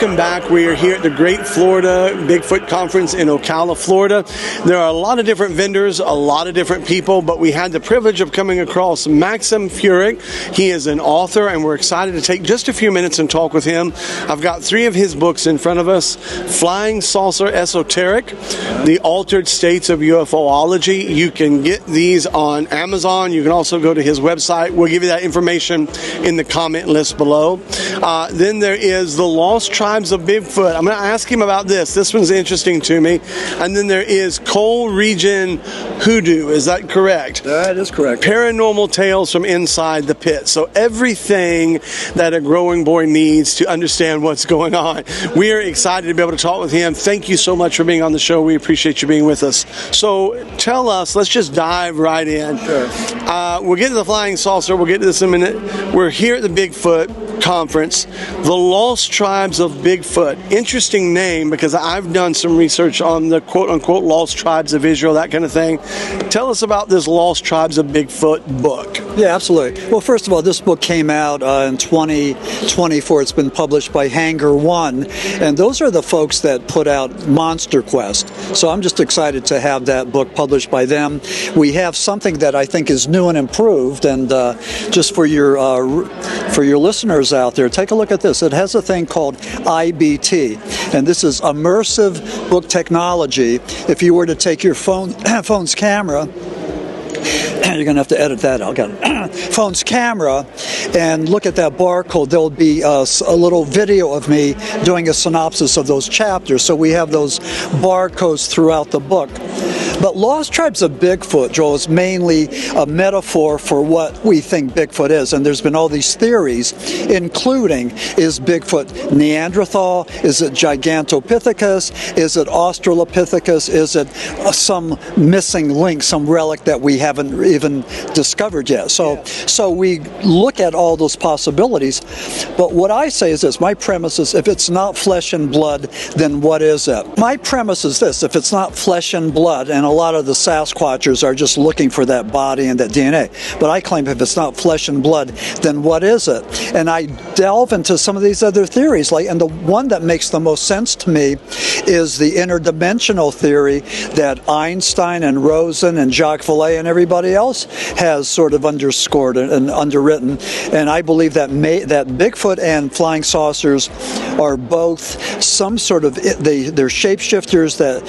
welcome back. We are here at the Great Florida Bigfoot Conference in Ocala, Florida. There are a lot of different vendors, a lot of different people, but we had the privilege of coming across Maxim Furek. He is an author, and we're excited to take just a few minutes and talk with him. I've got 3 of his books in front of us: Flying Saucer Esoteric, The Altered States of UFOlogy. You can get these on Amazon. You can also go to his website. We'll give you that information in the comment list below. Then there is The Lost Tribes of Bigfoot. I'm going to ask him about this. This one's interesting to me. And then there is Coal Region Hoodoo. Is that correct? That is correct. Paranormal Tales from Inside the Pit. So everything that a growing boy needs to understand what's going on. We are excited to be able to talk with him. Thank you so much for being on the show. We appreciate you being with us. So tell us, let's just dive right in. Sure. We'll get to the flying saucer. We'll get to this in a minute. We're here at the Bigfoot Conference. The Lost Tribes of Bigfoot. Interesting name, because I've done some research on the quote-unquote Lost Tribes of Israel, that kind of thing. Tell us about this Lost Tribes of Bigfoot book. Yeah, absolutely. Well, first of all, this book came out in 2024. It's been published by Hangar One, and those are the folks that put out Monster Quest. So I'm just excited to have that book published by them. We have something that I think is new and improved, and just for your listeners out there, take a look at this. It has a thing called IBT, and this is immersive book technology. If you were to take your phone's camera, you're going to have to edit that out. Got it. Phone's camera, and look at that barcode. There'll be a little video of me doing a synopsis of those chapters. So we have those barcodes throughout the book. But Lost Tribes of Bigfoot, Joel, is mainly a metaphor for what we think Bigfoot is. And there's been all these theories, including, is Bigfoot Neanderthal? Is it Gigantopithecus? Is it Australopithecus? Is it some missing link, some relic that we haven't even discovered yet? So we look at all those possibilities. But what I say is this. My premise is, if it's not flesh and blood, then what is it? My premise is this. If it's not flesh and blood, and a lot of the Sasquatchers are just looking for that body and that DNA. But I claim if it's not flesh and blood, then what is it? And I delve into some of these other theories, and the one that makes the most sense to me is the interdimensional theory that Einstein and Rosen and Jacques Vallée and everybody else has sort of underscored and underwritten. And I believe that that Bigfoot and flying saucers are both some sort of, they're shapeshifters that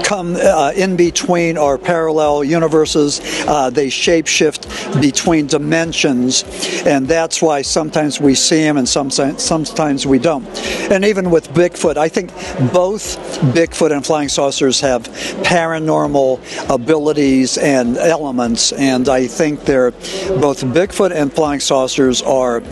come in between our parallel universes. They shapeshift between dimensions, and that's why sometimes we see them and sometimes we don't. And even with Bigfoot, I think both Bigfoot and flying saucers have paranormal abilities and elements, and I think they're both Bigfoot and flying saucers are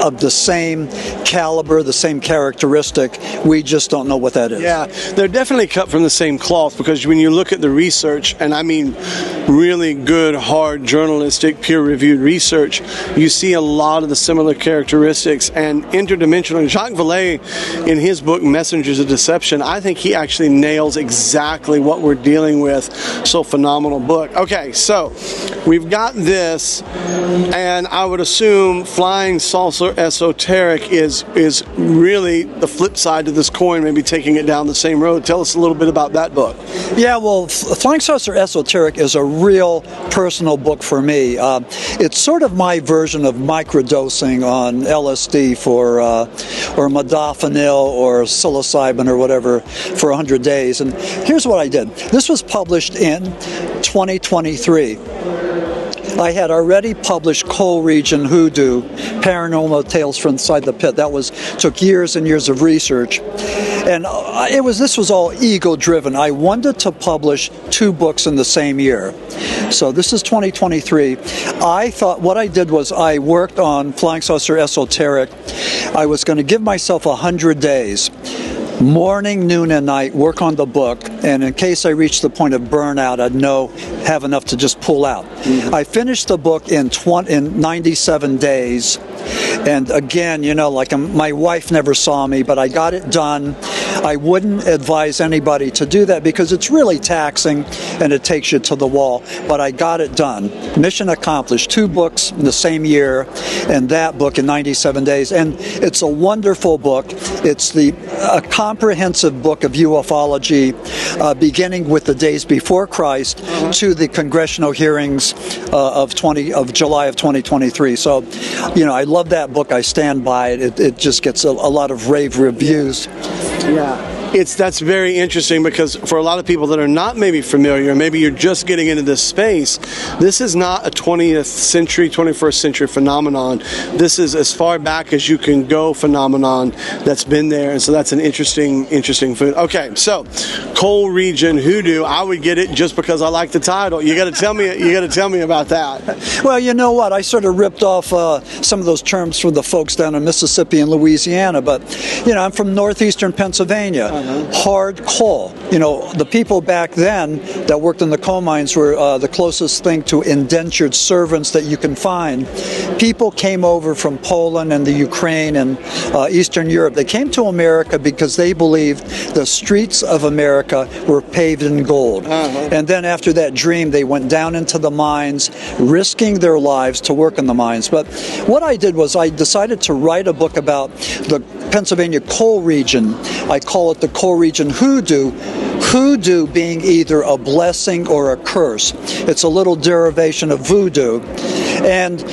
of the same caliber, the same characteristic. We just don't know what that is. Yeah, they're definitely cut from the same cloth, because when you look at the research, and I mean really good, hard, journalistic, peer-reviewed research, you see a lot of the similar characteristics. And interdimensional, Jacques Vallée, in his book Messengers of Deception, I think he actually nails exactly what we're dealing with. So phenomenal book. Okay, so we've got this, and I would assume Flying Saucer Esoteric is really the flip side to this coin, maybe taking it down the same road. Tell us a little bit about that book. Yeah, well, Flying Saucer Esoteric is a real personal book for me. It's sort of my version of microdosing on LSD or modafinil or psilocybin or whatever for 100 days. And here's what I did. This was published in 2023. I had already published Coal Region Hoodoo, Paranormal Tales from Inside the Pit. That took years and years of research. And this was all ego-driven. I wanted to publish 2 books in the same year. So this is 2023. I thought what I did was I worked on Flying Saucer Esoteric. I was going to give myself 100 days. Morning, noon, and night, work on the book, and in case I reach the point of burnout, I'd have enough to just pull out. Mm-hmm. I finished the book in 97 days, And again, like my wife never saw me, but I got it done. I wouldn't advise anybody to do that because it's really taxing and it takes you to the wall. But I got it done. Mission accomplished. 2 books in the same year, and that book in 97 days. And it's a wonderful book. It's a comprehensive book of ufology, beginning with the days before Christ to the congressional hearings of July of 2023. So, I love that book. I stand by it. It just gets a lot of rave reviews. Yeah. That's very interesting because for a lot of people that are not maybe familiar, maybe you're just getting into this space, this is not a 20th century, 21st century phenomenon. This is as far back as you can go phenomenon that's been there, and so that's an interesting food. Okay, so coal region hoodoo, I would get it just because I like the title. You got to tell me about that. Well, you know what? I sort of ripped off some of those terms from the folks down in Mississippi and Louisiana, but I'm from northeastern Pennsylvania. Hard coal. The people back then that worked in the coal mines were the closest thing to indentured servants that you can find. People came over from Poland and the Ukraine and Eastern Europe. They came to America because they believed the streets of America were paved in gold. And then after that dream, they went down into the mines, risking their lives to work in the mines. But what I did was I decided to write a book about the Pennsylvania coal region. I call it the coal region hoodoo. Hoodoo being either a blessing or a curse. It's a little derivation of voodoo. And,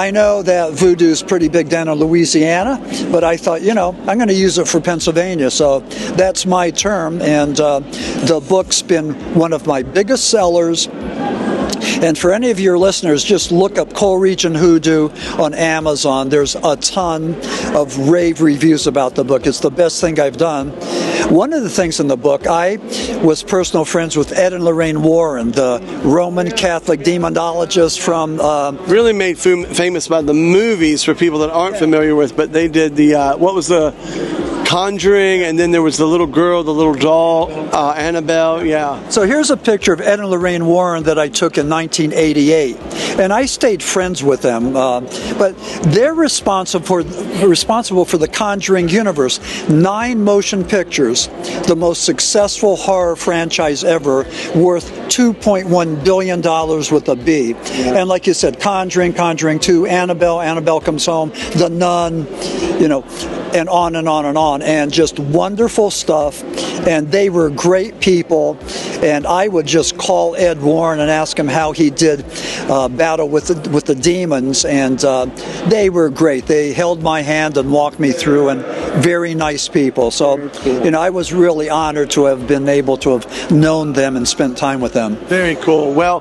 I know that voodoo is pretty big down in Louisiana, but I thought, I'm going to use it for Pennsylvania. So that's my term. And the book's been one of my biggest sellers. And for any of your listeners, just look up Coal Region Hoodoo on Amazon. There's a ton of rave reviews about the book. It's the best thing I've done. One of the things in the book, I was personal friends with Ed and Lorraine Warren, the Roman Catholic demonologist from... really made famous by the movies for people that aren't familiar with, but they did the, what was the... Conjuring, and then there was the little girl, the little doll, Annabelle, yeah. So here's a picture of Ed and Lorraine Warren that I took in 1988, and I stayed friends with them, but they're responsible for the Conjuring universe. 9 motion pictures, the most successful horror franchise ever, worth $2.1 billion with a B. Yeah. And like you said, Conjuring 2, Annabelle Comes Home, The Nun, and on and on and on, and just wonderful stuff. And they were great people, and I would just call Ed Warren and ask him how he did battle with the demons, and they were great. They held my hand and walked me through, and very nice people. So, cool. I was really honored to have been able to have known them and spent time with them. Very cool. Well,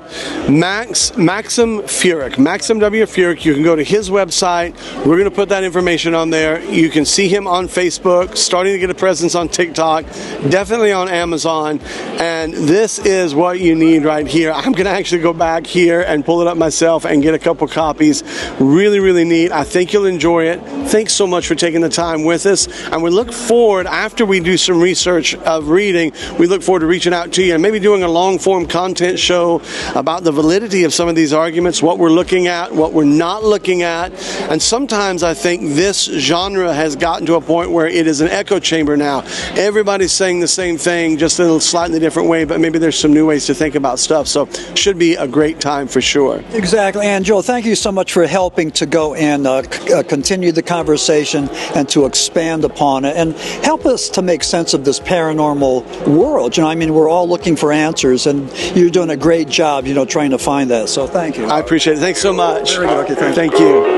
Maxim Furek, Maxim W. Furek, you can go to his website. We're going to put that information on there. You can see him on Facebook, starting to get a presence on TikTok, definitely on Amazon, and this is what you need right here. I'm going to actually go back here and pull it up myself and get a couple copies. Really, really neat. I think you'll enjoy it. Thanks so much for taking the time with us, and we look forward, after we do some research of reading, we look forward to reaching out to you and maybe doing a long-form content show about the validity of some of these arguments, what we're looking at, what we're not looking at. And sometimes I think this genre has gotten to a point where it is an echo chamber now. Everybody's saying the same thing, just in a slightly different way, but maybe there's some new ways to think about stuff. So should be a great time for sure. Exactly. And Joel, thank you so much for helping to go and continue the conversation and to expand upon it and help us to make sense of this paranormal world. We're all looking for answers, and you're doing a great job, trying to find that. So thank you. I appreciate it. Thanks so much. Very good. Okay, thank you.